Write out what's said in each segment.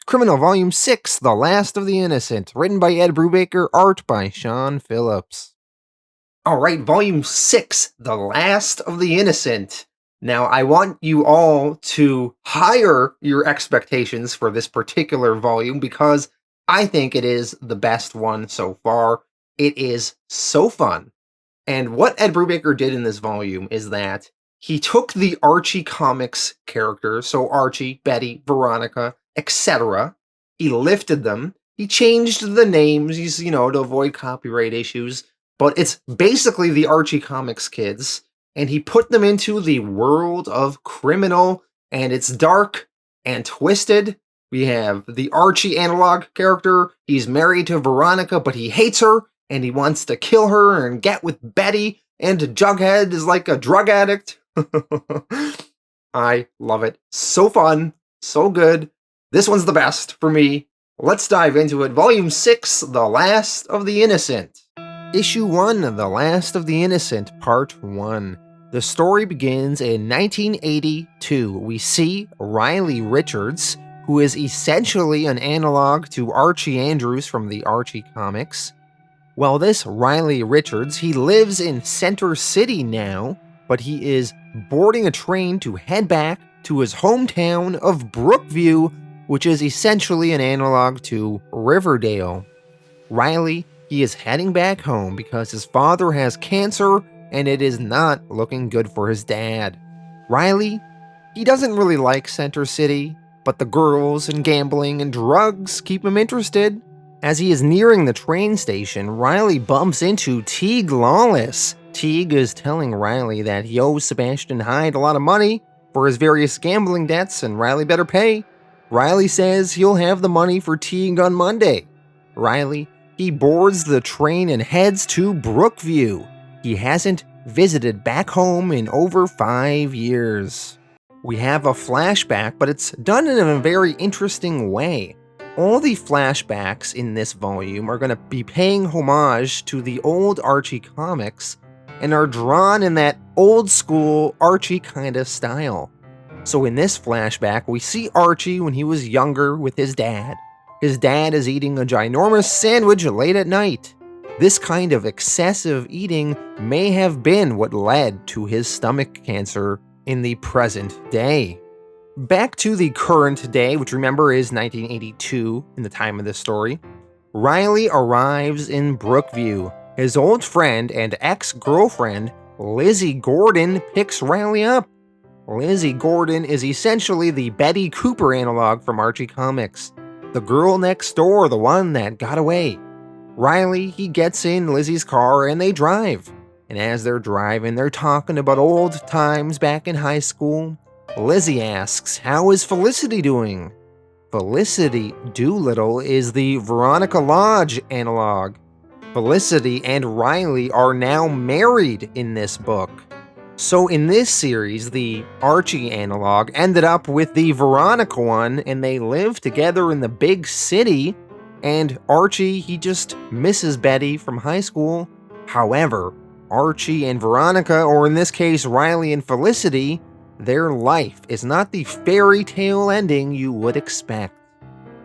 Criminal Volume 6, The Last of the Innocent, written by Ed Brubaker, art by Sean Phillips. Alright, Volume 6, The Last of the Innocent. Now, I want you all to higher your expectations for this particular volume because I think it is the best one so far. It is so fun. And what Ed Brubaker did in this volume is that he took the Archie comics characters, so Archie, Betty, Veronica, etc. He lifted them. He changed the names, to avoid copyright issues. But it's basically the Archie comics kids. And he put them into the world of criminal. And it's dark and twisted. We have the Archie analog character. He's married to Veronica, but he hates her. And he wants to kill her and get with Betty. And Jughead is like a drug addict. I love it. So fun. So good. This one's the best for me. Let's dive into it. Volume 6, The Last of the Innocent. Issue 1, The Last of the Innocent, Part 1. The story begins in 1982. We see Riley Richards, who is essentially an analog to Archie Andrews from the Archie comics. Well, this Riley Richards, he lives in Center City now, but he is boarding a train to head back to his hometown of Brookview, which is essentially an analog to Riverdale. Riley, he is heading back home because his father has cancer and it is not looking good for his dad. Riley, he doesn't really like Center City, but the girls and gambling and drugs keep him interested. As he is nearing the train station, Riley bumps into Teague Lawless. Teague is telling Riley that he owes Sebastian Hyde a lot of money for his various gambling debts and Riley better pay. Riley says he'll have the money for Teague on Monday. Riley, he boards the train and heads to Brookview. He hasn't visited back home in over 5 years. We have a flashback, but it's done in a very interesting way. All the flashbacks in this volume are going to be paying homage to the old Archie comics and are drawn in that old school Archie kind of style. So in this flashback, we see Archie when he was younger with his dad. His dad is eating a ginormous sandwich late at night. This kind of excessive eating may have been what led to his stomach cancer in the present day. Back to the current day, which remember is 1982 in the time of this story. Riley arrives in Brookview. His old friend and ex-girlfriend, Lizzie Gordon, picks Riley up. Lizzie Gordon is essentially the Betty Cooper analog from Archie Comics. The girl next door, the one that got away. Riley, he gets in Lizzie's car and they drive. And as they're driving, they're talking about old times back in high school. Lizzie asks, "How is Felicity doing?" Felicity Doolittle is the Veronica Lodge analog. Felicity and Riley are now married in this book. So in this series, the Archie analog ended up with the Veronica one, and they live together in the big city, and Archie, he just misses Betty from high school. However, Archie and Veronica, or in this case Riley and Felicity, their life is not the fairy tale ending you would expect.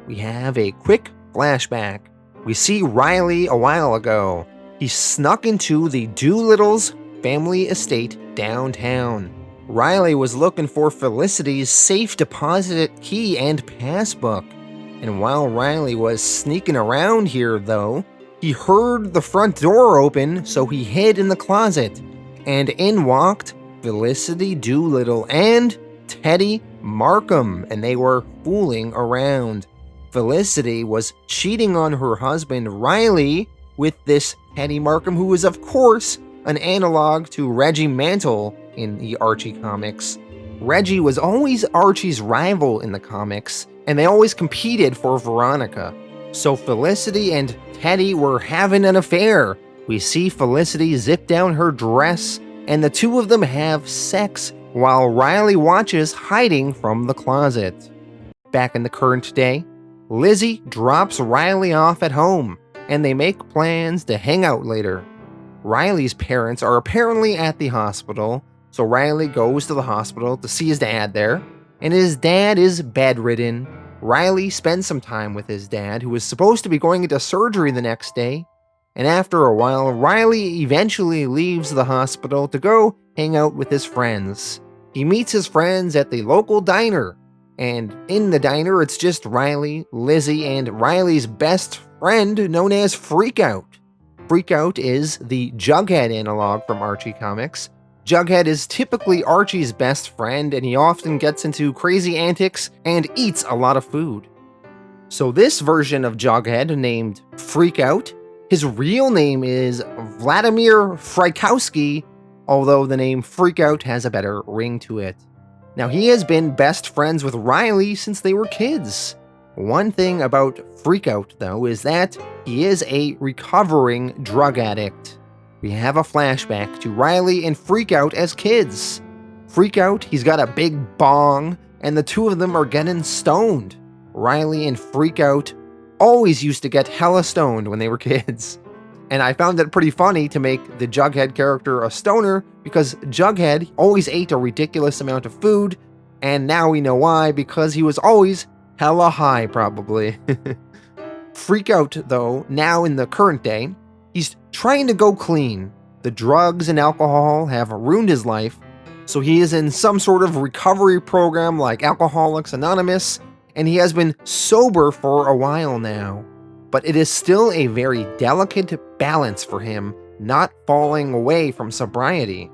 We have a quick flashback. We see Riley a while ago. He snuck into the Doolittle's family estate downtown. Riley was looking for Felicity's safe deposit key and passbook. And while Riley was sneaking around here, though, he heard the front door open, so he hid in the closet. And in walked Felicity Doolittle and Teddy Markham, and they were fooling around. Felicity was cheating on her husband Riley with this Teddy Markham, who is of course an analog to Reggie Mantle in the Archie comics. Reggie was always Archie's rival in the comics, and they always competed for Veronica. So Felicity and Teddy were having an affair. We see Felicity zip down her dress, and the two of them have sex while Riley watches hiding from the closet. Back in the current day, Lizzie drops Riley off at home. and they make plans to hang out later. Riley's parents are apparently at the hospital, so Riley goes to the hospital to see his dad there, and his dad is bedridden. Riley spends some time with his dad, who is supposed to be going into surgery the next day, and after a while, Riley eventually leaves the hospital to go hang out with his friends. He meets his friends at the local diner, and in the diner, it's just Riley, Lizzie, and Riley's best friend known as Freakout. Freakout is the Jughead analog from Archie Comics. Jughead is typically Archie's best friend, and he often gets into crazy antics and eats a lot of food. So this version of Jughead, named Freakout, his real name is Vladimir Frykowski, although the name Freakout has a better ring to it. Now, he has been best friends with Riley since they were kids. One thing about Freakout, though, is that he is a recovering drug addict. We have a flashback to Riley and Freakout as kids. Freakout, he's got a big bong, and the two of them are getting stoned. Riley and Freakout always used to get hella stoned when they were kids. And I found it pretty funny to make the Jughead character a stoner, because Jughead always ate a ridiculous amount of food, and now we know why, because he was always hella high, probably. Freakout, though, now in the current day, he's trying to go clean. The drugs and alcohol have ruined his life, so he is in some sort of recovery program like Alcoholics Anonymous, and he has been sober for a while now. But it is still a very delicate balance for him, not falling away from sobriety.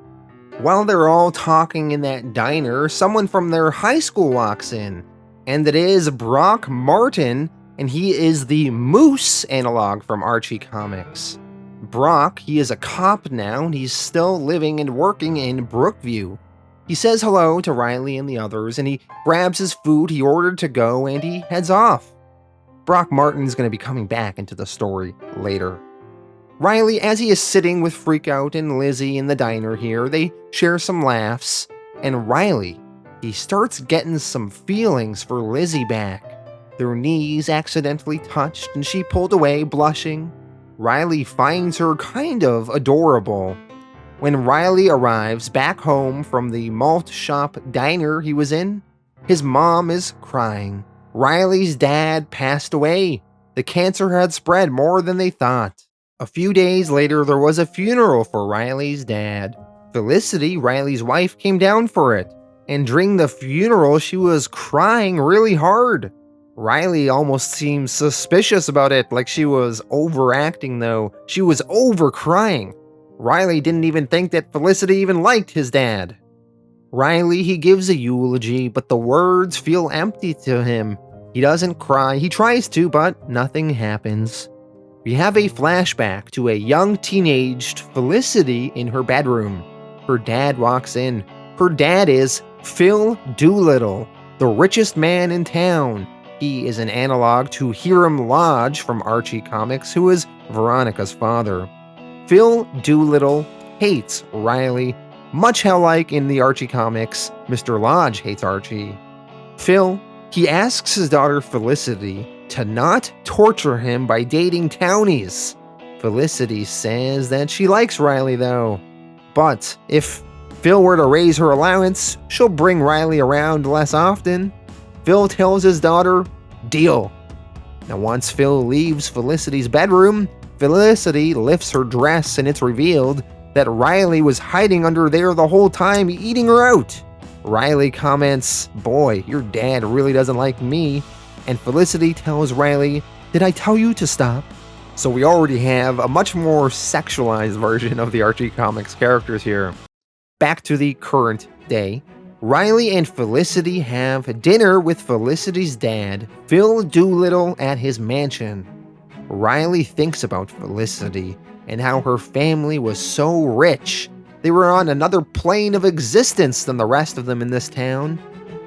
While they're all talking in that diner, someone from their high school walks in, and it is Brock Martin, and he is the Moose analog from Archie Comics. Brock, he is a cop now, and he's still living and working in Brookview. He says hello to Riley and the others, and he grabs his food he ordered to go, and he heads off. Brock Martin's going to be coming back into the story later. Riley, as he is sitting with Freakout and Lizzie in the diner here, they share some laughs, and Riley, he starts getting some feelings for Lizzie back. Their knees accidentally touched, and she pulled away, blushing. Riley finds her kind of adorable. When Riley arrives back home from the malt shop diner he was in, his mom is crying. Riley's dad passed away. The cancer had spread more than they thought. A few days later, there was a funeral for Riley's dad. Felicity, Riley's wife, came down for it, and during the funeral, she was crying really hard. Riley almost seemed suspicious about it, like she was overacting though. She was over-crying. Riley didn't even think that Felicity even liked his dad. Riley, he gives a eulogy, but the words feel empty to him. He doesn't cry. He tries to, but nothing happens. We have a flashback to a young teenaged Felicity in her bedroom. Her dad walks in. Her dad is Phil Doolittle, the richest man in town. He is an analog to Hiram Lodge from Archie Comics, who is Veronica's father. Phil Doolittle hates Riley, much how like in the Archie Comics, Mr. Lodge hates Archie. Phil, he asks his daughter Felicity to not torture him by dating townies. Felicity says that she likes Riley though, but if Phil were to raise her allowance, she'll bring Riley around less often. Phil tells his daughter, deal. Now once Phil leaves Felicity's bedroom, Felicity lifts her dress and it's revealed that Riley was hiding under there the whole time, eating her out. Riley comments, boy, your dad really doesn't like me. And Felicity tells Riley, did I tell you to stop? So we already have a much more sexualized version of the Archie Comics characters here. Back to the current day. Riley and Felicity have dinner with Felicity's dad, Phil Doolittle, at his mansion. Riley thinks about Felicity and how her family was so rich. They were on another plane of existence than the rest of them in this town.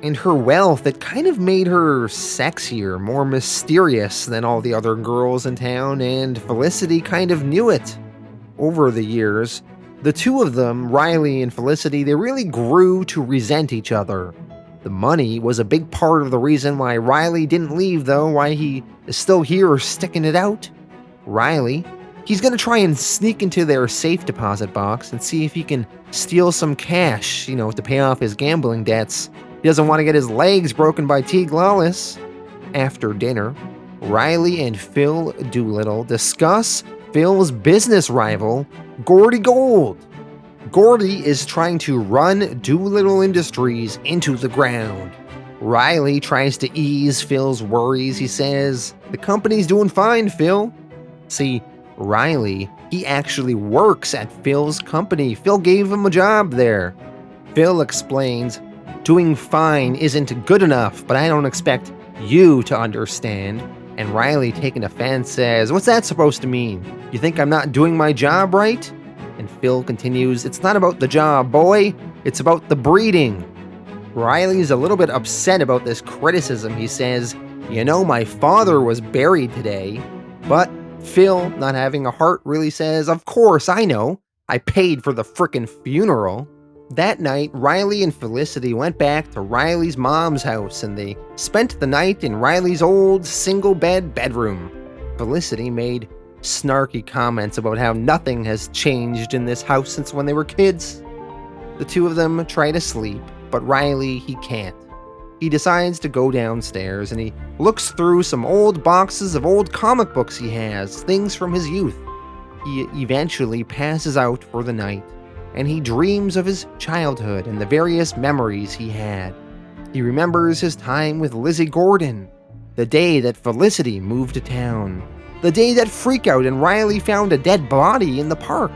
And her wealth, that kind of made her sexier, more mysterious than all the other girls in town, and Felicity kind of knew it. Over the years, the two of them, Riley and Felicity, they really grew to resent each other. The money was a big part of the reason why Riley didn't leave though, why he is still here sticking it out. Riley, he's gonna try and sneak into their safe deposit box and see if he can steal some cash, to pay off his gambling debts. He doesn't want to get his legs broken by Teague Lawless. After dinner, Riley and Phil Doolittle discuss Phil's business rival, Gordy Gold. Gordy is trying to run Doolittle Industries into the ground. Riley tries to ease Phil's worries. He says, "The company's doing fine, Phil." See, Riley, he actually works at Phil's company. Phil gave him a job there. Phil explains, "Doing fine isn't good enough, but I don't expect you to understand." And Riley, taking offense, says, "What's that supposed to mean? You think I'm not doing my job right?" And Phil continues, "It's not about the job, boy. It's about the breeding." Riley's a little bit upset about this criticism. He says, "My father was buried today." But Phil, not having a heart, really says, "Of course, I know. I paid for the frickin' funeral." That night, Riley and Felicity went back to Riley's mom's house and they spent the night in Riley's old single-bed bedroom. Felicity made snarky comments about how nothing has changed in this house since when they were kids. The two of them try to sleep, but Riley, he can't. He decides to go downstairs and he looks through some old boxes of old comic books he has, things from his youth. He eventually passes out for the night, and he dreams of his childhood and the various memories he had. He remembers his time with Lizzie Gordon, the day that Felicity moved to town, the day that Freakout and Riley found a dead body in the park,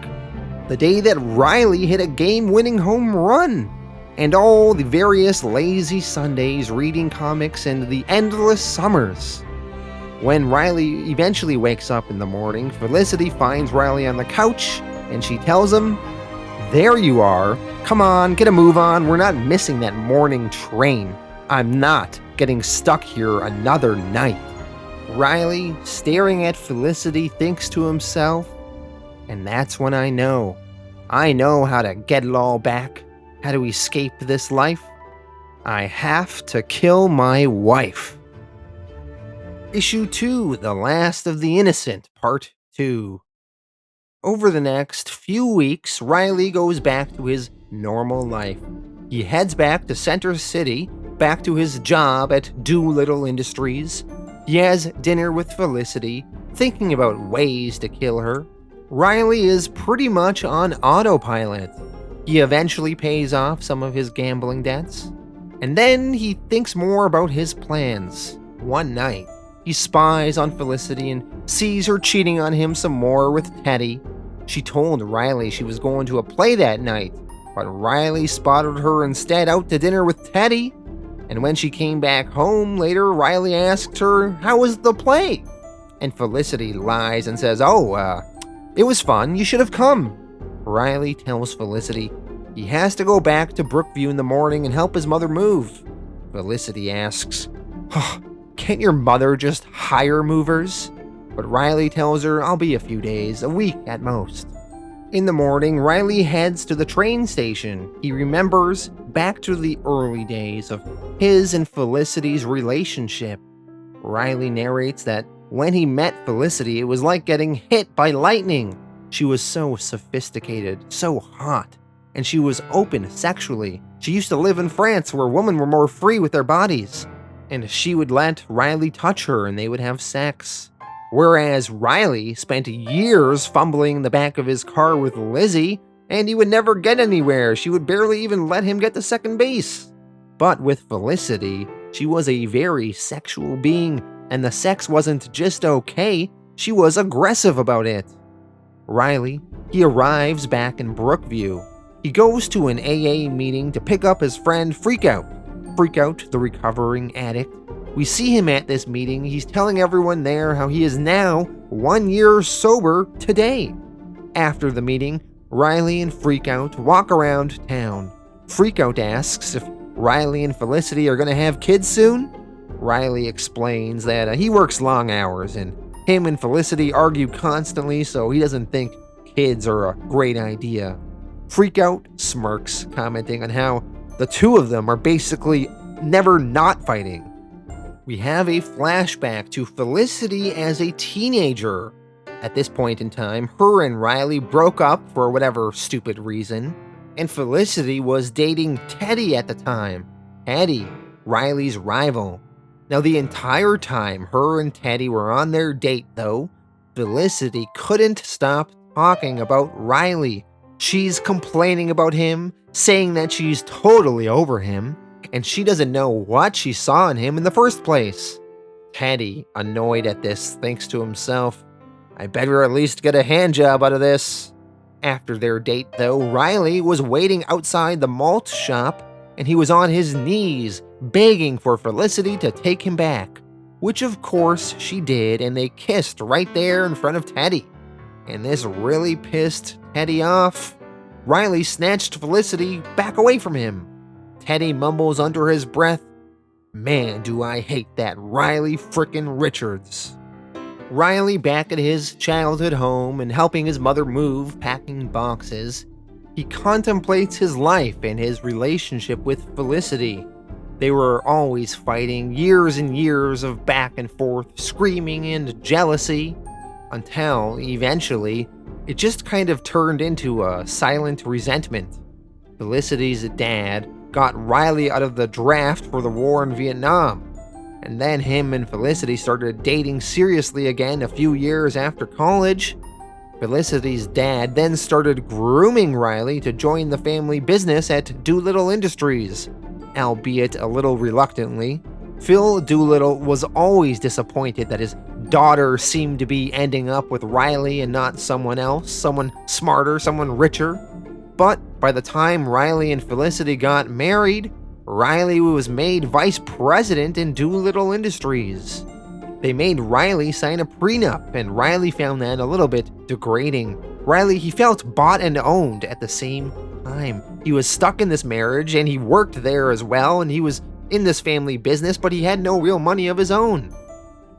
the day that Riley hit a game-winning home run, and all the various lazy Sundays reading comics and the endless summers. When Riley eventually wakes up in the morning, Felicity finds Riley on the couch and she tells him, "There you are. Come on, get a move on. We're not missing that morning train. I'm not getting stuck here another night." Riley, staring at Felicity, thinks to himself, "And that's when I know how to get it all back, how to escape this life. I have to kill my wife." Issue 2, The Last of the Innocent, Part 2. Over the next few weeks, Riley goes back to his normal life. He heads back to Center City, back to his job at Doolittle Industries. He has dinner with Felicity, thinking about ways to kill her. Riley is pretty much on autopilot. He eventually pays off some of his gambling debts, and then he thinks more about his plans. One night, he spies on Felicity and sees her cheating on him some more with Teddy. She told Riley she was going to a play that night, but Riley spotted her instead out to dinner with Teddy. And when she came back home later, Riley asked her, "How was the play?" And Felicity lies and says, "It was fun, you should have come." Riley tells Felicity he has to go back to Brookview in the morning and help his mother move. Felicity asks, "Can't your mother just hire movers?" But Riley tells her, "I'll be a few days, a week at most." In the morning, Riley heads to the train station. He remembers back to the early days of his and Felicity's relationship. Riley narrates that when he met Felicity, it was like getting hit by lightning. She was so sophisticated, so hot, and she was open sexually. She used to live in France where women were more free with their bodies, and she would let Riley touch her and they would have sex. Whereas Riley spent years fumbling in the back of his car with Lizzie, and he would never get anywhere. She would barely even let him get to second base. But with Felicity, she was a very sexual being, and the sex wasn't just okay, she was aggressive about it. Riley, he arrives back in Brookview. He goes to an AA meeting to pick up his friend Freakout, the recovering addict. We see him at this meeting. He's telling everyone there how he is now 1 year sober today. After the meeting, Riley and Freakout walk around town. Freakout asks if Riley and Felicity are going to have kids soon. Riley explains that he works long hours and him and Felicity argue constantly, so he doesn't think kids are a great idea. Freakout smirks, commenting on how the two of them are basically never not fighting. We have a flashback to Felicity as a teenager. At this point in time, her and Riley broke up for whatever stupid reason, and Felicity was dating Teddy at the time. Teddy, Riley's rival. Now, the entire time her and Teddy were on their date, though, Felicity couldn't stop talking about Riley. She's complaining about him, saying that she's totally over him, and she doesn't know what she saw in him in the first place. Teddy, annoyed at this, thinks to himself, I better at least get a handjob out of this. After their date, though, Riley was waiting outside the malt shop, and he was on his knees, begging for Felicity to take him back, which of course she did, and they kissed right there in front of Teddy. And this really pissed Teddy off. Riley snatched Felicity back away from him. Teddy mumbles under his breath, Man, do I hate that Riley frickin' Richards. Riley back at his childhood home and helping his mother move, packing boxes. He contemplates his life and his relationship with Felicity. They were always fighting, years and years of back and forth, screaming and jealousy, until, eventually, it just kind of turned into a silent resentment. Felicity's dad got Riley out of the draft for the war in Vietnam, and then him and Felicity started dating seriously again a few years after college. Felicity's dad then started grooming Riley to join the family business at Doolittle Industries, albeit a little reluctantly. Phil Doolittle was always disappointed that his daughter seemed to be ending up with Riley and not someone else, someone smarter, someone richer. But by the time Riley and Felicity got married, Riley was made vice president in Doolittle Industries. They made Riley sign a prenup, and Riley found that a little bit degrading. Riley, he felt bought and owned at the same time. He was stuck in this marriage, and he worked there as well, and he was in this family business, but he had no real money of his own.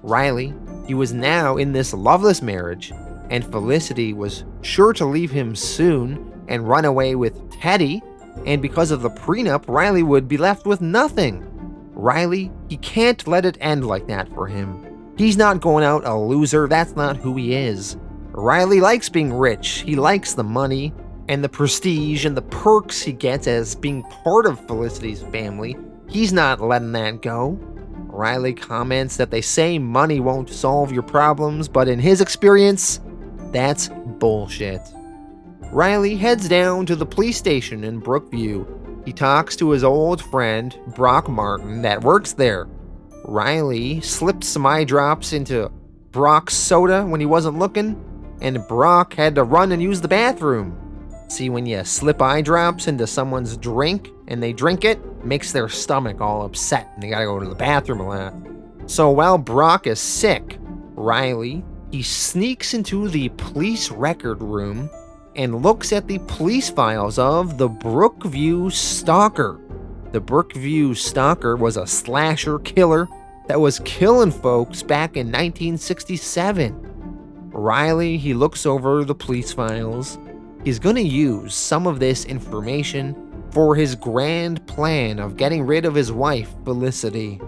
Riley, he was now in this loveless marriage, and Felicity was sure to leave him soon and run away with Teddy, and because of the prenup, Riley would be left with nothing. Riley, he can't let it end like that for him. He's not going out a loser, that's not who he is. Riley likes being rich, he likes the money, and the prestige and the perks he gets as being part of Felicity's family. He's not letting that go. Riley comments that they say money won't solve your problems, but in his experience, that's bullshit. Riley heads down to the police station in Brookview. He talks to his old friend, Brock Martin, that works there. Riley slipped some eye drops into Brock's soda when he wasn't looking, and Brock had to run and use the bathroom. See, when you slip eye drops into someone's drink and they drink it, it makes their stomach all upset and they gotta go to the bathroom a lot. So while Brock is sick, Riley, he sneaks into the police record room and looks at the police files of the Brookview Stalker. The Brookview Stalker was a slasher killer that was killing folks back in 1967. Riley, he looks over the police files. He's gonna use some of this information for his grand plan of getting rid of his wife, Felicity.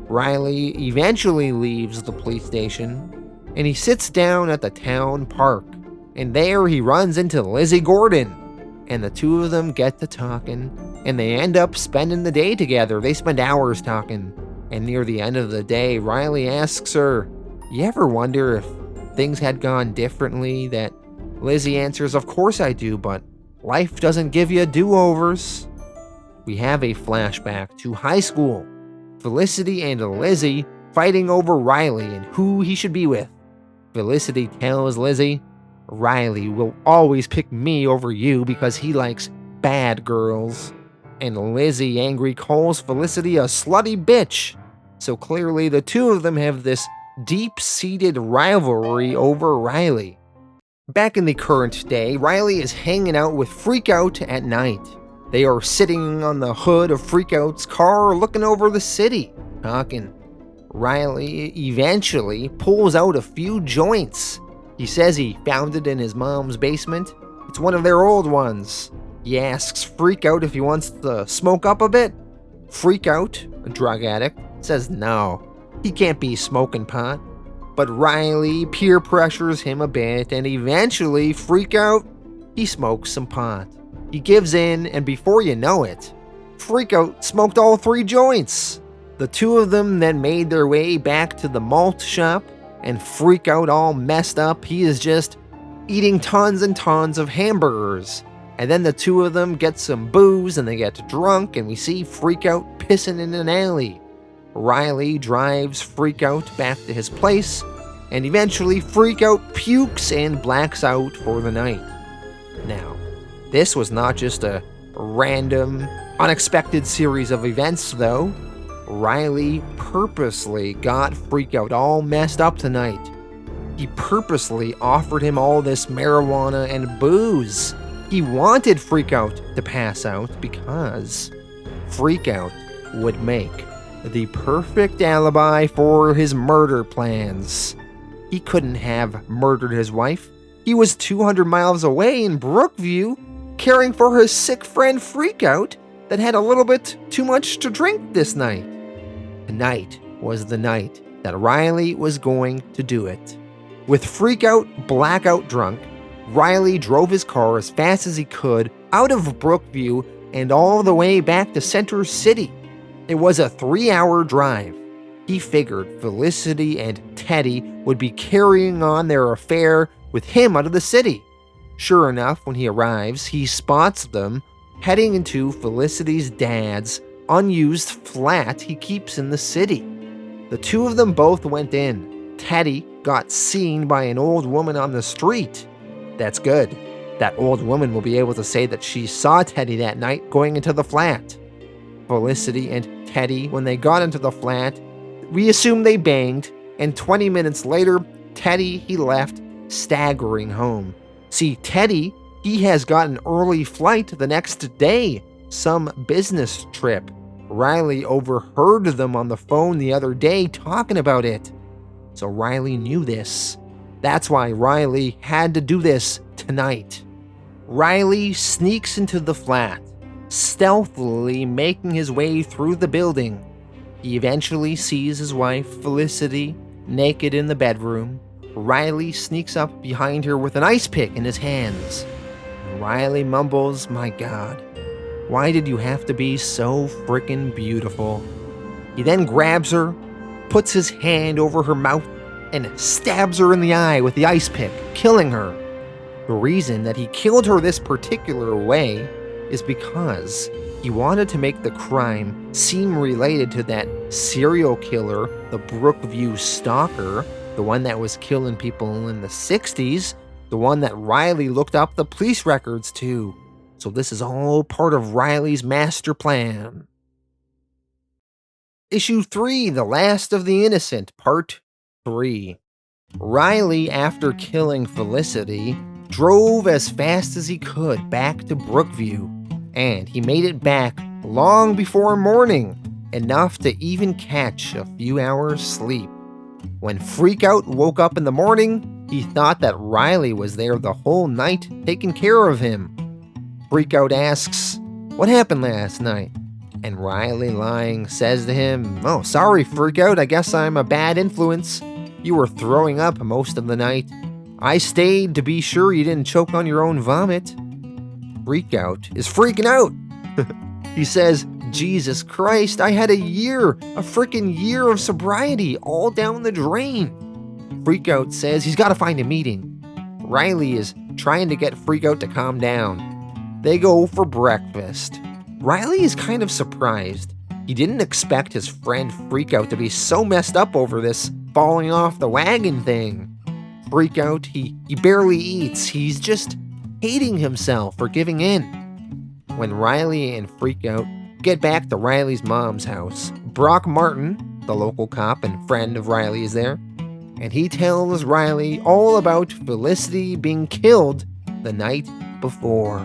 Riley eventually leaves the police station, and he sits down at the town park. And there he runs into Lizzie Gordon, and the two of them get to talking, and they end up spending the day together. They spend hours talking, and near the end of the day, Riley asks her, "You ever wonder if things had gone differently?" That Lizzie answers, "Of course I do, but life doesn't give you do-overs." We have a flashback to high school. Felicity and Lizzie fighting over Riley and who he should be with. Felicity tells Lizzie, "Riley will always pick me over you because he likes bad girls." And Lizzie, angry, calls Felicity a slutty bitch. So clearly the two of them have this deep-seated rivalry over Riley. Back in the current day, Riley is hanging out with Freakout at night. They are sitting on the hood of Freakout's car looking over the city, talking. Riley eventually pulls out a few joints. He says he found it in his mom's basement. It's one of their old ones. He asks Freakout if he wants to smoke up a bit. Freakout, a drug addict, says no. He can't be smoking pot. But Riley peer pressures him a bit, and eventually, Freakout, he smokes some pot. He gives in, and before you know it, Freakout smoked all 3 joints. The 2 of them then made their way back to the malt shop, and Freakout, all messed up, he is just eating tons and tons of hamburgers. And then the 2 of them get some booze and they get drunk, and we see Freakout pissing in an alley. Riley drives Freakout back to his place, and eventually Freakout pukes and blacks out for the night. Now, this was not just a random, unexpected series of events, though. Riley purposely got Freakout all messed up tonight. He purposely offered him all this marijuana and booze. He wanted Freakout to pass out because Freakout would make the perfect alibi for his murder plans. He couldn't have murdered his wife. He was 200 miles away in Brookview, caring for his sick friend Freakout that had a little bit too much to drink this night. Tonight was the night that Riley was going to do it. With Freakout blackout drunk, Riley drove his car as fast as he could out of Brookview and all the way back to Center City. It was a 3-hour drive. He figured Felicity and Teddy would be carrying on their affair with him out of the city. Sure enough, when he arrives, he spots them heading into Felicity's dad's unused flat he keeps in the city. The 2 of them both went in. Teddy got seen by an old woman on the street. That's good. That old woman will be able to say that she saw Teddy that night going into the flat. Felicity and Teddy, when they got into the flat, we assume they banged, and 20 minutes later, Teddy, he left, staggering home. See, Teddy, he has got an early flight the next day, some business trip. Riley overheard them on the phone the other day talking about it. So Riley knew this. That's why Riley had to do this tonight. Riley sneaks into the flat, stealthily making his way through the building. He eventually sees his wife, Felicity, naked in the bedroom. Riley sneaks up behind her with an ice pick in his hands. Riley mumbles, "My God, why did you have to be so frickin' beautiful?" He then grabs her, puts his hand over her mouth, and stabs her in the eye with the ice pick, killing her. The reason that he killed her this particular way is because he wanted to make the crime seem related to that serial killer, the Brookview stalker, the one that was killing people in the 60s, the one that Riley looked up the police records to. So this is all part of Riley's master plan. Issue 3, The Last of the Innocent, Part 3. Riley, after killing Felicity, drove as fast as he could back to Brookview, and he made it back long before morning, enough to even catch a few hours sleep. When Freakout woke up in the morning, he thought that Riley was there the whole night taking care of him. Freakout asks, "What happened last night?" And Riley, lying, says to him, "Oh, sorry, Freakout, I guess I'm a bad influence. You were throwing up most of the night. I stayed to be sure you didn't choke on your own vomit." Freakout is freaking out. He says, "Jesus Christ, I had a freaking year of sobriety all down the drain." Freakout says he's got to find a meeting. Riley is trying to get Freakout to calm down. They go for breakfast. Riley is kind of surprised. He didn't expect his friend Freakout to be so messed up over this falling off the wagon thing. Freakout, he barely eats. He's just hating himself for giving in. When Riley and Freakout get back to Riley's mom's house, Brock Martin, the local cop and friend of Riley, is there, and he tells Riley all about Felicity being killed the night before.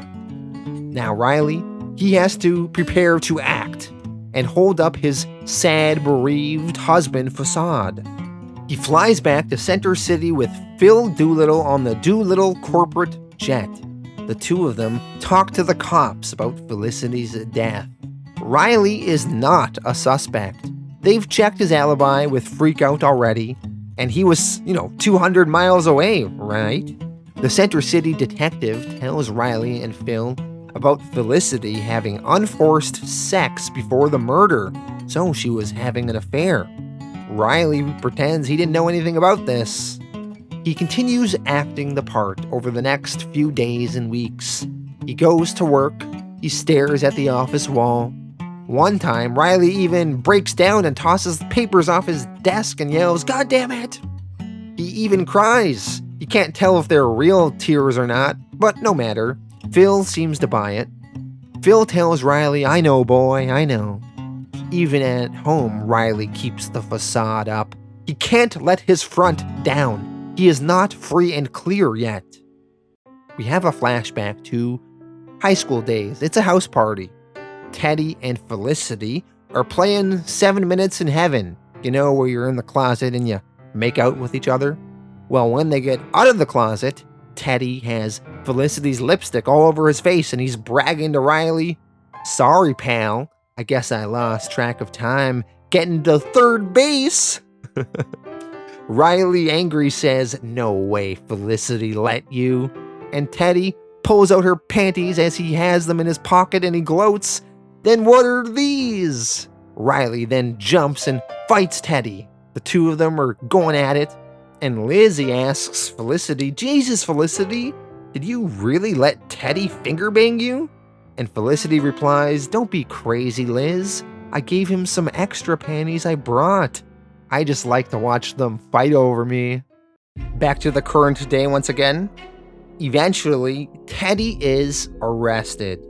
Now Riley, he has to prepare to act and hold up his sad, bereaved husband facade. He flies back to Center City with Phil Doolittle on the Doolittle corporate jet. The 2 of them talk to the cops about Felicity's death. Riley is not a suspect. They've checked his alibi with Freakout already. And he was, 200 miles away, right? The Center City detective tells Riley and Phil about Felicity having unforced sex before the murder, so she was having an affair. Riley pretends he didn't know anything about this. He continues acting the part over the next few days and weeks. He goes to work, he stares at the office wall. One time, Riley even breaks down and tosses papers off his desk and yells, "God damn it!" He even cries. You can't tell if they're real tears or not, but no matter. Phil seems to buy it. Phil tells Riley, "I know, boy, I know." Even at home, Riley keeps the facade up. He can't let his front down. He is not free and clear yet. We have a flashback to high school days. It's a house party. Teddy and Felicity are playing 7 Minutes in Heaven. You know, where you're in the closet and you make out with each other? Well, when they get out of the closet, Teddy has Felicity's lipstick all over his face and he's bragging to Riley, "Sorry, pal. I guess I lost track of time getting to third base." Riley, angry, says, "No way Felicity let you." And Teddy pulls out her panties as he has them in his pocket and he gloats, "Then what are these?" Riley then jumps and fights Teddy. The two of them are going at it. And Lizzie asks Felicity, "Jesus, Felicity, did you really let Teddy finger bang you?" And Felicity replies, "Don't be crazy, Liz. I gave him some extra panties I brought. I just like to watch them fight over me." Back to the current day once again. Eventually, Teddy is arrested.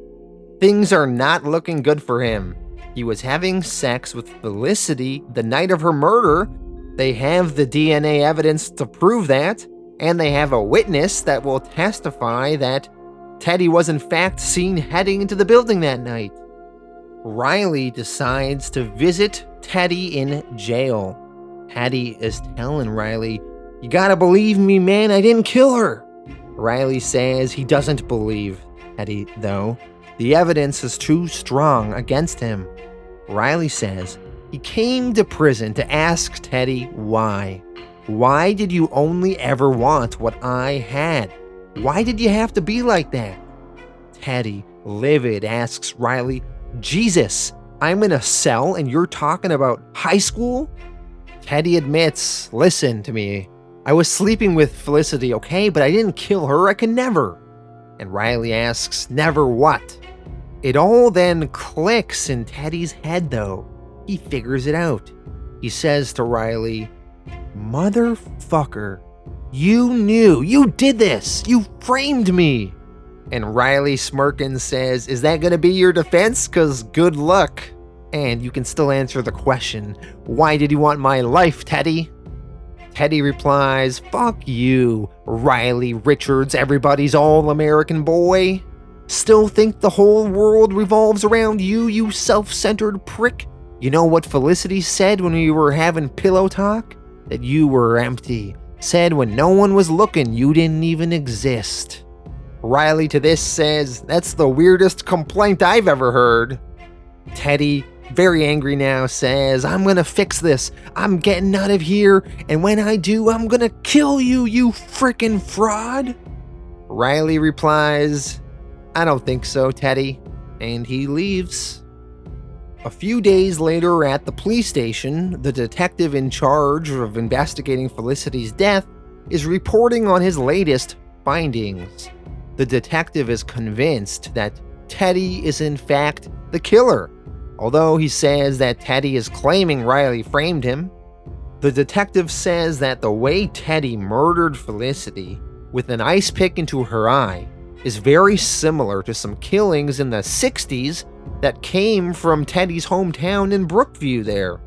Things are not looking good for him. He was having sex with Felicity the night of her murder. They have the DNA evidence to prove that, and they have a witness that will testify that Teddy was in fact seen heading into the building that night. Riley decides to visit Teddy in jail. Teddy is telling Riley, "You gotta believe me, man, I didn't kill her." Riley says he doesn't believe Teddy, though. The evidence is too strong against him. Riley says he came to prison to ask Teddy why. Why did you only ever want what I had? Why did you have to be like that? Teddy, livid, asks Riley, "Jesus, I'm in a cell and you're talking about high school?" Teddy admits, "Listen to me. I was sleeping with Felicity, okay, but I didn't kill her. I can never." And Riley asks, "Never what?" It all then clicks in Teddy's head, though. He figures it out. He says to Riley, "Motherfucker, you knew, you did this, you framed me." And Riley smirking says, "Is that gonna be your defense? 'Cause good luck." And you can still answer the question, "Why did you want my life, Teddy?" Teddy replies, "Fuck you, Riley Richards, everybody's all-American boy. Still think the whole world revolves around you, you self-centered prick? You know what Felicity said when we were having pillow talk? That you were empty. Said when no one was looking, you didn't even exist." Riley to this says, "That's the weirdest complaint I've ever heard." Teddy, very angry now, says, "I'm gonna fix this. I'm getting out of here, and when I do, I'm gonna kill you, you frickin' fraud." Riley replies, "I don't think so, Teddy," and he leaves. A few days later at the police station, the detective in charge of investigating Felicity's death is reporting on his latest findings. The detective is convinced that Teddy is in fact the killer, although he says that Teddy is claiming Riley framed him. The detective says that the way Teddy murdered Felicity with an ice pick into her eye is very similar to some killings in the 60s that came from Teddy's hometown in Brookview there.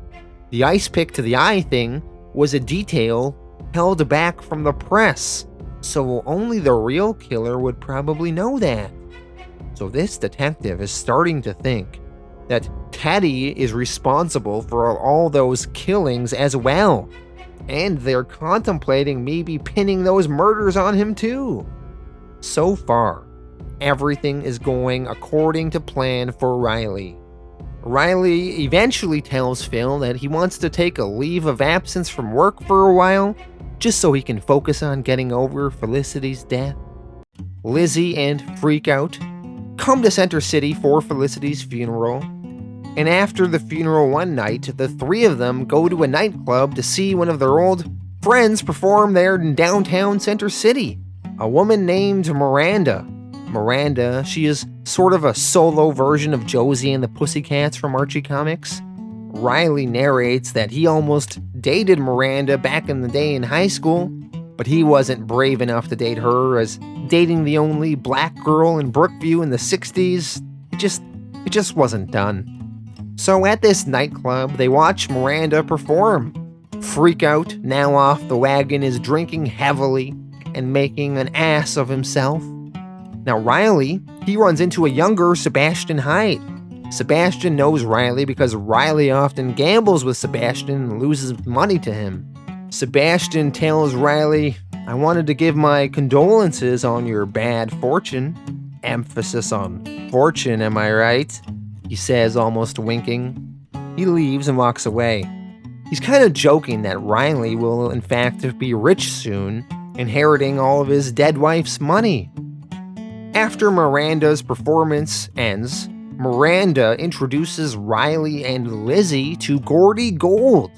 The ice pick to the eye thing was a detail held back from the press, so only the real killer would probably know that. So this detective is starting to think that Teddy is responsible for all those killings as well, and they're contemplating maybe pinning those murders on him too. So far, everything is going according to plan for Riley. Riley eventually tells Phil that he wants to take a leave of absence from work for a while, just so he can focus on getting over Felicity's death. Lizzie and Freakout come to Center City for Felicity's funeral, and after the funeral one night, the three of them go to a nightclub to see one of their old friends perform there in downtown Center City, a woman named Miranda. Miranda, she is sort of a solo version of Josie and the Pussycats from Archie Comics. Riley narrates that he almost dated Miranda back in the day in high school, but he wasn't brave enough to date her, as dating the only black girl in Brookview in the 60s, it just wasn't done. So at this nightclub, they watch Miranda perform. Freakout, now off the wagon, is drinking heavily and making an ass of himself. Now Riley, he runs into a younger Sebastian Hyde. Sebastian knows Riley because Riley often gambles with Sebastian and loses money to him. Sebastian tells Riley, "I wanted to give my condolences on your bad fortune." Emphasis on fortune, am I right? He says, almost winking. He leaves and walks away. He's kind of joking that Riley will in fact be rich soon, inheriting all of his dead wife's money. After Miranda's performance ends, Miranda introduces Riley and Lizzie to Gordy Gold.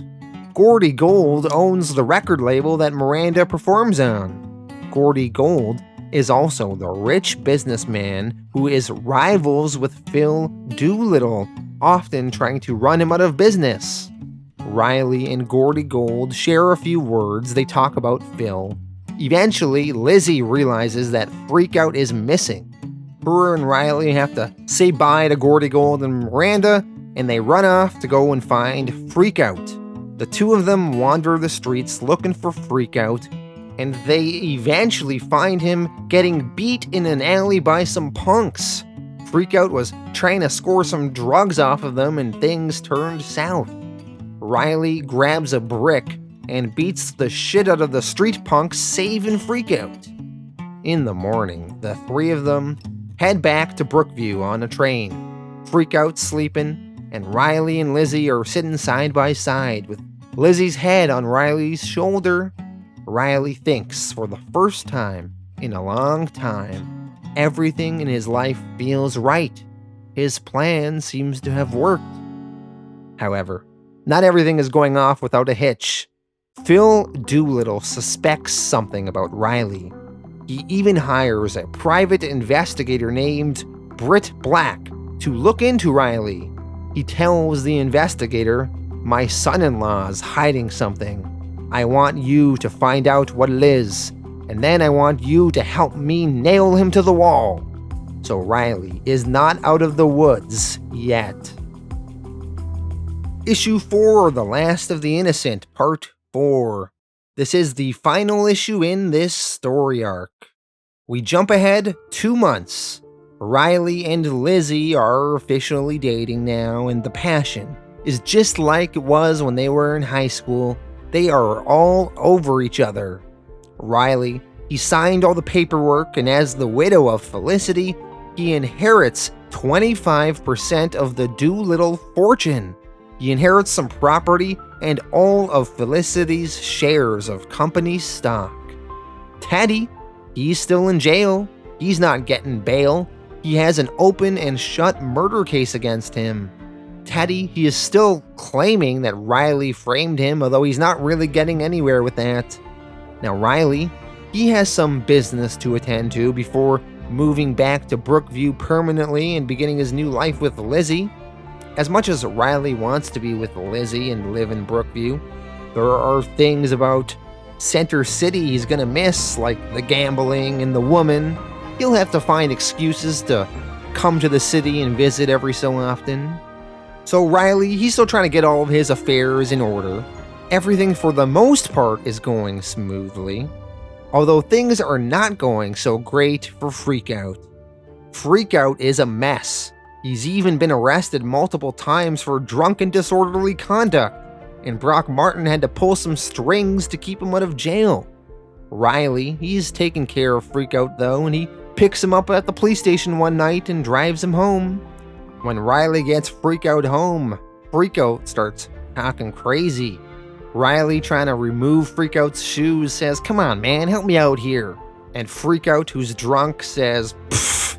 Gordy Gold owns the record label that Miranda performs on. Gordy Gold is also the rich businessman who is rivals with Phil Doolittle, often trying to run him out of business. Riley and Gordy Gold share a few words. They talk about Phil. Eventually, Lizzie realizes that Freakout is missing. Her and Riley have to say bye to Gordy Gold and Miranda, and they run off to go and find Freakout. The two of them wander the streets looking for Freakout, and they eventually find him getting beat in an alley by some punks. Freakout was trying to score some drugs off of them, and things turned south. Riley grabs a brick and beats the shit out of the street punks, saving Freakout. In the morning, the three of them head back to Brookview on a train. Freakout's sleeping, and Riley and Lizzie are sitting side by side with Lizzie's head on Riley's shoulder. Riley thinks for the first time in a long time, everything in his life feels right. His plan seems to have worked. However, not everything is going off without a hitch. Phil Doolittle suspects something about Riley. He even hires a private investigator named Britt Black to look into Riley. He tells the investigator, "My son-in-law's hiding something. I want you to find out what it is, and then I want you to help me nail him to the wall." So Riley is not out of the woods yet. Issue 4, The Last of the Innocent, Part 4. This is the final issue in this story arc. We jump ahead 2 months. Riley and Lizzie are officially dating now, and the passion is just like it was when they were in high school. They are all over each other. Riley, he signed all the paperwork, and as the widow of Felicity, he inherits 25% of the Doolittle fortune. He inherits some property and all of Felicity's shares of company stock. Teddy, he's still in jail. He's not getting bail. He has an open and shut murder case against him. Teddy, he is still claiming that Riley framed him, although he's not really getting anywhere with that. Now Riley, he has some business to attend to before moving back to Brookview permanently and beginning his new life with Lizzie. As much as Riley wants to be with Lizzie and live in Brookview, there are things about Center City he's gonna miss, like the gambling and the woman. He'll have to find excuses to come to the city and visit every so often. So Riley, he's still trying to get all of his affairs in order. Everything for the most part is going smoothly, although things are not going so great for Freakout. Freakout is a mess. He's even been arrested multiple times for drunk and disorderly conduct, and Brock Martin had to pull some strings to keep him out of jail. Riley, he's taking care of Freakout though, and he picks him up at the police station one night and drives him home. When Riley gets Freakout home, Freakout starts talking crazy. Riley, trying to remove Freakout's shoes, says, "Come on, man, help me out here." And Freakout, who's drunk, says, "Pfft,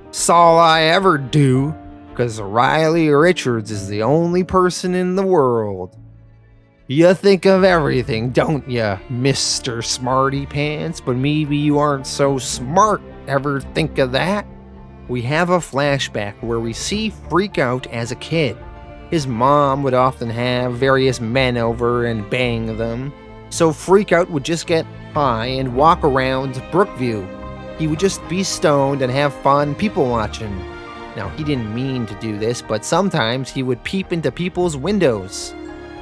it's all I ever do, because Riley Richards is the only person in the world." You think of everything, don't ya, Mr. Smarty Pants? But maybe you aren't so smart. Ever think of that? We have a flashback where we see Freakout as a kid. His mom would often have various men over and bang them, so Freakout would just get high and walk around Brookview. He would just be stoned and have fun people watching. Now, he didn't mean to do this, but sometimes he would peep into people's windows.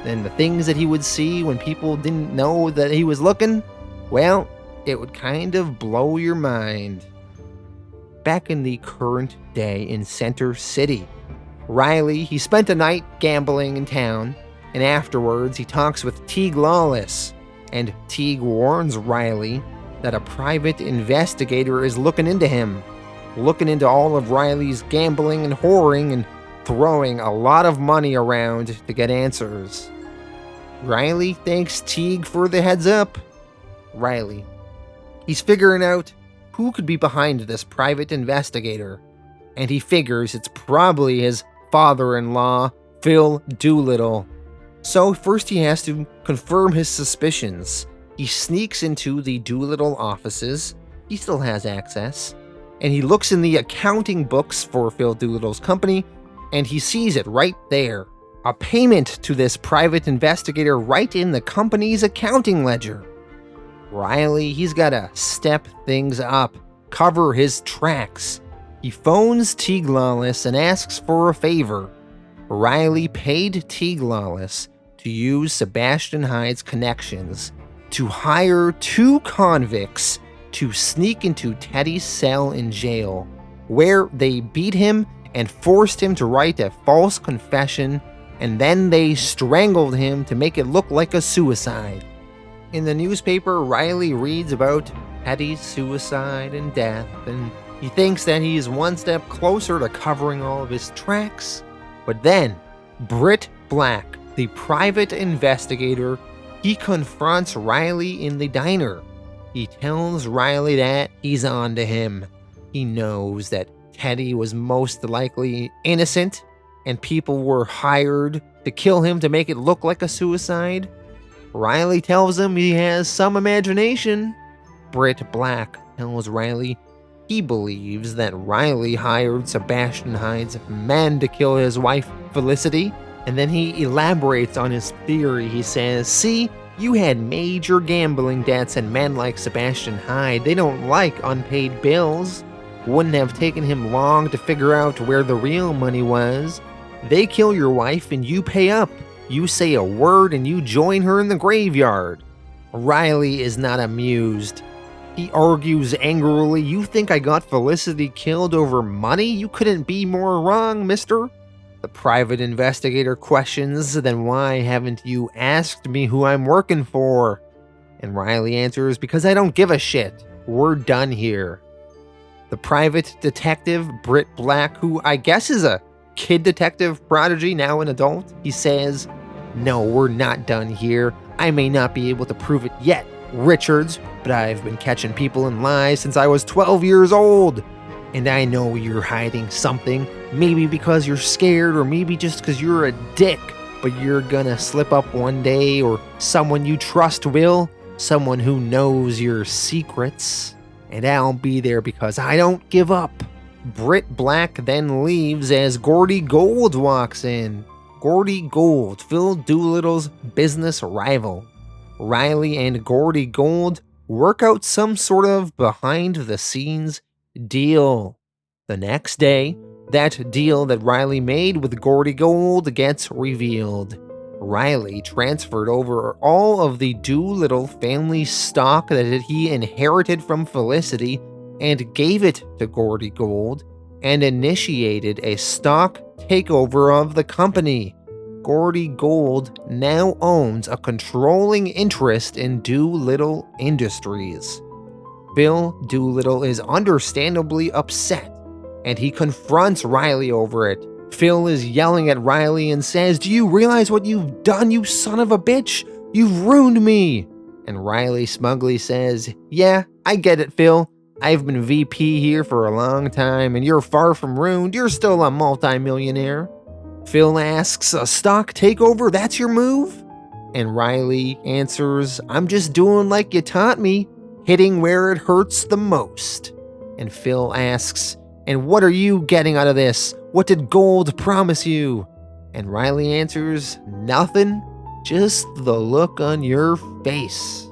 And the things that he would see when people didn't know that he was looking, well, it would kind of blow your mind. Back in the current day in Center City, Riley, he spent a night gambling in town, and afterwards he talks with Teague Lawless, and Teague warns Riley that a private investigator is looking into him, looking into all of Riley's gambling and whoring and throwing a lot of money around to get answers. Riley thanks Teague for the heads up. Riley, he's figuring out who could be behind this private investigator, and he figures it's probably his father-in-law, Phil Doolittle. So first he has to confirm his suspicions. He sneaks into the Doolittle offices. He still has access. And he looks in the accounting books for Phil Doolittle's company, and he sees it right there. A payment to this private investigator right in the company's accounting ledger. Riley, he's gotta step things up, cover his tracks. He phones Teague Lawless and asks for a favor. Riley paid Teague Lawless to use Sebastian Hyde's connections to hire 2 convicts to sneak into Teddy's cell in jail, where they beat him and forced him to write a false confession, and then they strangled him to make it look like a suicide. In the newspaper, Riley reads about Teddy's suicide and death, and he thinks that he is one step closer to covering all of his tracks. But then, Britt Black, the private investigator, he confronts Riley in the diner. He tells Riley that he's on to him. He knows that Teddy was most likely innocent, and people were hired to kill him to make it look like a suicide. Riley tells him he has some imagination. Britt Black tells Riley he believes that Riley hired Sebastian Hyde's men to kill his wife, Felicity, and then he elaborates on his theory. He says, "See, you had major gambling debts, and men like Sebastian Hyde, they don't like unpaid bills. Wouldn't have taken him long to figure out where the real money was. They kill your wife and you pay up. You say a word and you join her in the graveyard." Riley is not amused. He argues angrily, "You think I got Felicity killed over money? You couldn't be more wrong, mister." The private investigator questions, "Then why haven't you asked me who I'm working for?" And Riley answers, "Because I don't give a shit. We're done here." The private detective, Britt Black, who I guess is a kid detective prodigy, now an adult, he says, "No, we're not done here. I may not be able to prove it yet, Richards, but I've been catching people in lies since I was 12 years old. And I know you're hiding something, maybe because you're scared or maybe just because you're a dick, but you're gonna slip up one day, or someone you trust will, someone who knows your secrets. And I'll be there because I don't give up." Britt Black then leaves as Gordy Gold walks in. Gordy Gold, Phil Doolittle's business rival. Riley and Gordy Gold work out some sort of behind-the-scenes deal. The next day, that deal that Riley made with Gordy Gold gets revealed. Riley transferred over all of the Doolittle family stock that he inherited from Felicity and gave it to Gordy Gold and initiated a stock takeover of the company. Gordy Gold now owns a controlling interest in Doolittle Industries. Phil Doolittle is understandably upset, and he confronts Riley over it. Phil is yelling at Riley and says, "Do you realize what you've done, you son of a bitch? You've ruined me." And Riley smugly says, "Yeah, I get it, Phil. I've been VP here for a long time, and you're far from ruined. You're still a multimillionaire." Phil asks, "A stock takeover, that's your move?" And Riley answers, "I'm just doing like you taught me, hitting where it hurts the most." And Phil asks, "And what are you getting out of this? What did gold promise you?" And Riley answers, "Nothing, just the look on your face."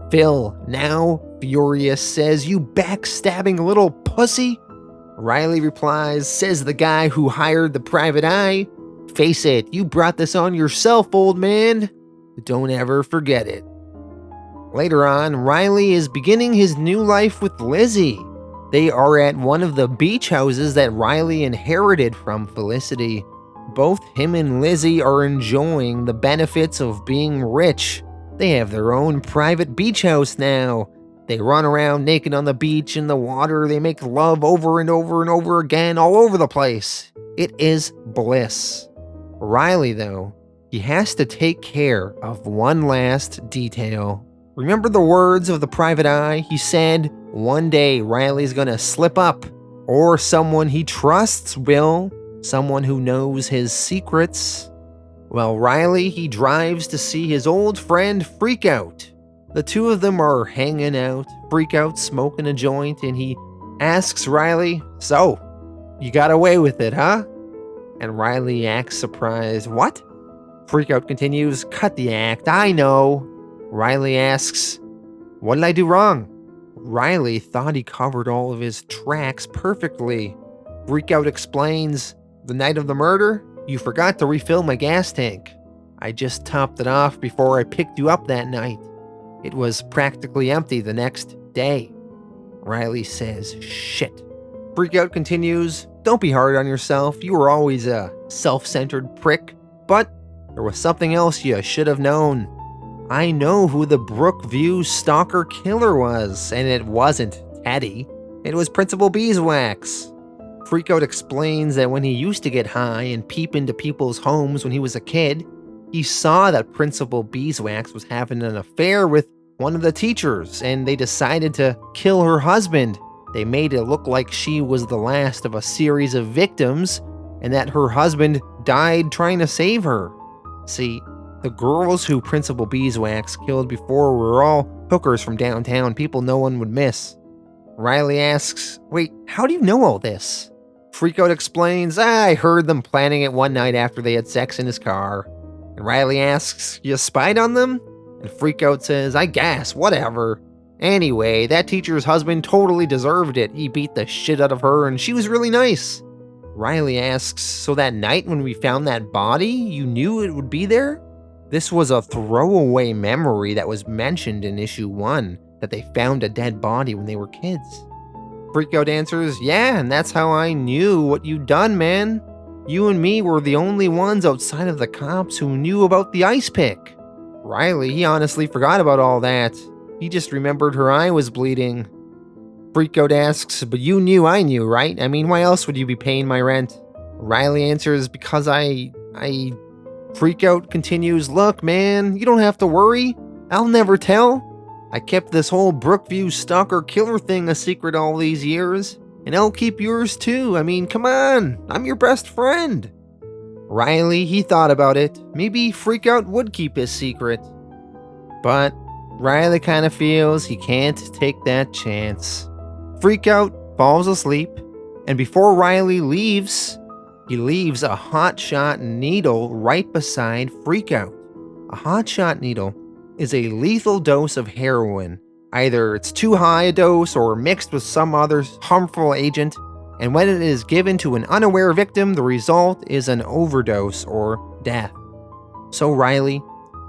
Phil, now furious, says, "You backstabbing little pussy." Riley replies, "Says the guy who hired the private eye. Face it, you brought this on yourself, old man. Don't ever forget it." Later on, Riley is beginning his new life with Lizzie. They are at one of the beach houses that Riley inherited from Felicity. Both him and Lizzie are enjoying the benefits of being rich. They have their own private beach house now. They run around naked on the beach in the water. They make love over and over and over again all over the place. It is bliss. Riley, though, he has to take care of one last detail. Remember the words of the private eye? He said, one day Riley's gonna slip up, or someone he trusts will, someone who knows his secrets. Well, Riley, he drives to see his old friend Freakout. The two of them are hanging out, Freakout smoking a joint, and he asks Riley, "So, you got away with it, huh?" And Riley acts surprised. "What?" Freakout continues, "Cut the act, I know." Riley asks, "What did I do wrong?" Riley thought he covered all of his tracks perfectly. Freakout explains, "The night of the murder, you forgot to refill my gas tank. I just topped it off before I picked you up that night. It was practically empty the next day." Riley says, "Shit." Freakout continues, "Don't be hard on yourself. You were always a self-centered prick. But there was something else you should have known. I know who the Brookview stalker killer was, and it wasn't Teddy. It was Principal Beeswax." Freakout explains that when he used to get high and peep into people's homes when he was a kid, he saw that Principal Beeswax was having an affair with one of the teachers, and they decided to kill her husband. They made it look like she was the last of a series of victims, and that her husband died trying to save her. See, the girls who Principal Beeswax killed before were all hookers from downtown, people no one would miss. Riley asks, "Wait, how do you know all this?" Freakout explains, "I heard them planning it one night after they had sex in his car." And Riley asks, "You spied on them?" And Freakout says, "I guess, whatever. Anyway, that teacher's husband totally deserved it. He beat the shit out of her and she was really nice." Riley asks, "So that night when we found that body, you knew it would be there?" This was a throwaway memory that was mentioned in issue 1, that they found a dead body when they were kids. Freakout answers, "Yeah, and that's how I knew what you'd done, man. You and me were the only ones outside of the cops who knew about the ice pick." Riley, he honestly forgot about all that. He just remembered her eye was bleeding. Freakout asks, "But you knew I knew, right? I mean, why else would you be paying my rent?" Riley answers, "Because I... Freakout continues, "Look, man, you don't have to worry. I'll never tell. I kept this whole Brookview stalker killer thing a secret all these years, and I'll keep yours too. I mean, come on, I'm your best friend." Riley, he thought about it. Maybe Freakout would keep his secret. But Riley kind of feels he can't take that chance. Freakout falls asleep, and before Riley leaves, he leaves a hotshot needle right beside Freakout. A hotshot needle is a lethal dose of heroin. Either it's too high a dose or mixed with some other harmful agent, and when it is given to an unaware victim, the result is an overdose or death. So Riley,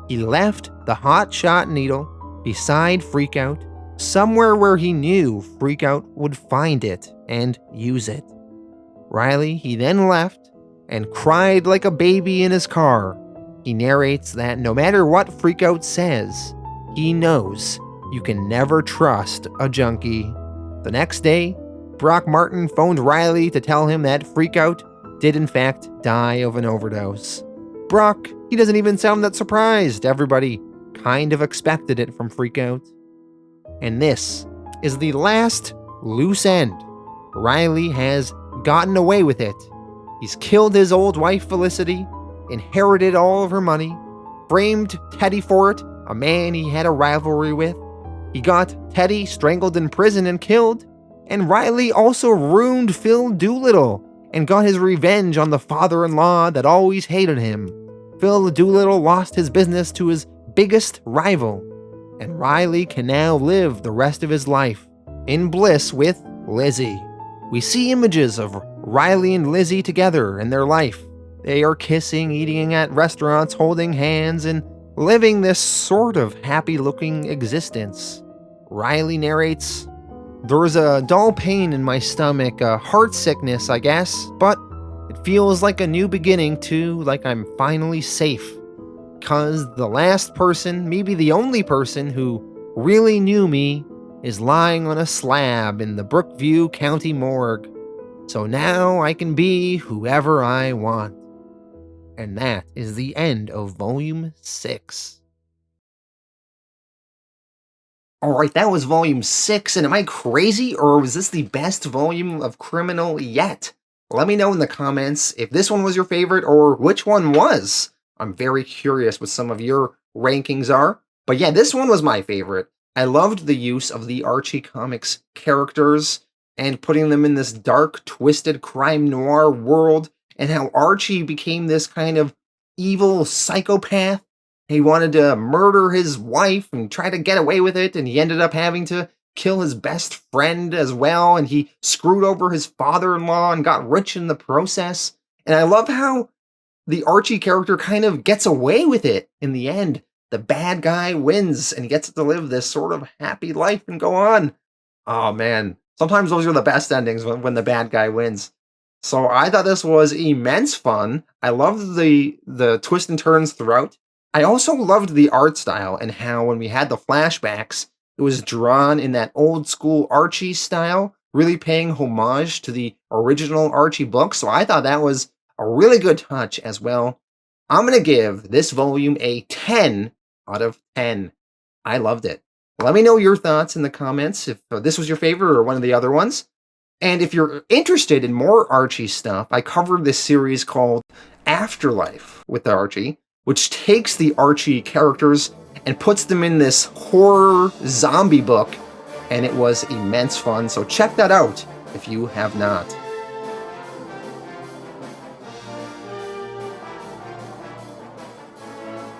he left the hotshot needle beside Freakout, somewhere where he knew Freakout would find it and use it. Riley, he then left and cried like a baby in his car. He narrates that no matter what Freakout says, he knows you can never trust a junkie. The next day, Brock Martin phoned Riley to tell him that Freakout did in fact die of an overdose. Brock, he doesn't even sound that surprised. Everybody kind of expected it from Freakout. And this is the last loose end. Riley has gotten away with it. He's killed his old wife Felicity, inherited all of her money, framed Teddy for it, a man he had a rivalry with. He got Teddy strangled in prison and killed, and Riley also ruined Phil Doolittle and got his revenge on the father-in-law that always hated him. Phil Doolittle lost his business to his biggest rival, and Riley can now live the rest of his life in bliss with Lizzie. We see images of Riley and Lizzie together in their life. They are kissing, eating at restaurants, holding hands, and living this sort of happy-looking existence. Riley narrates, "There's a dull pain in my stomach, a heart sickness, I guess, but it feels like a new beginning too, like I'm finally safe. Because the last person, maybe the only person who really knew me, is lying on a slab in the Brookview County morgue. So now I can be whoever I want." And that is the end of Volume 6. Alright, that was Volume 6, and am I crazy, or was this the best volume of Criminal yet? Let me know in the comments if this one was your favorite, or which one was. I'm very curious what some of your rankings are. But yeah, this one was my favorite. I loved the use of the Archie Comics characters, and putting them in this dark, twisted crime noir world, and how Archie became this kind of evil psychopath. He wanted to murder his wife and try to get away with it, and he ended up having to kill his best friend as well, and he screwed over his father-in-law and got rich in the process. And I love how the Archie character kind of gets away with it in the end. The bad guy wins, and he gets to live this sort of happy life and go on. Oh man, sometimes those are the best endings when the bad guy wins. So I thought this was immense fun. I loved the twists and turns throughout. I also loved the art style and how when we had the flashbacks, it was drawn in that old school Archie style, really paying homage to the original Archie book. So I thought that was a really good touch as well. I'm going to give this volume a 10 out of 10. I loved it. Let me know your thoughts in the comments if this was your favorite or one of the other ones. And if you're interested in more Archie stuff, I covered this series called Afterlife with Archie, which takes the Archie characters and puts them in this horror zombie book, and it was immense fun. So check that out if you have not.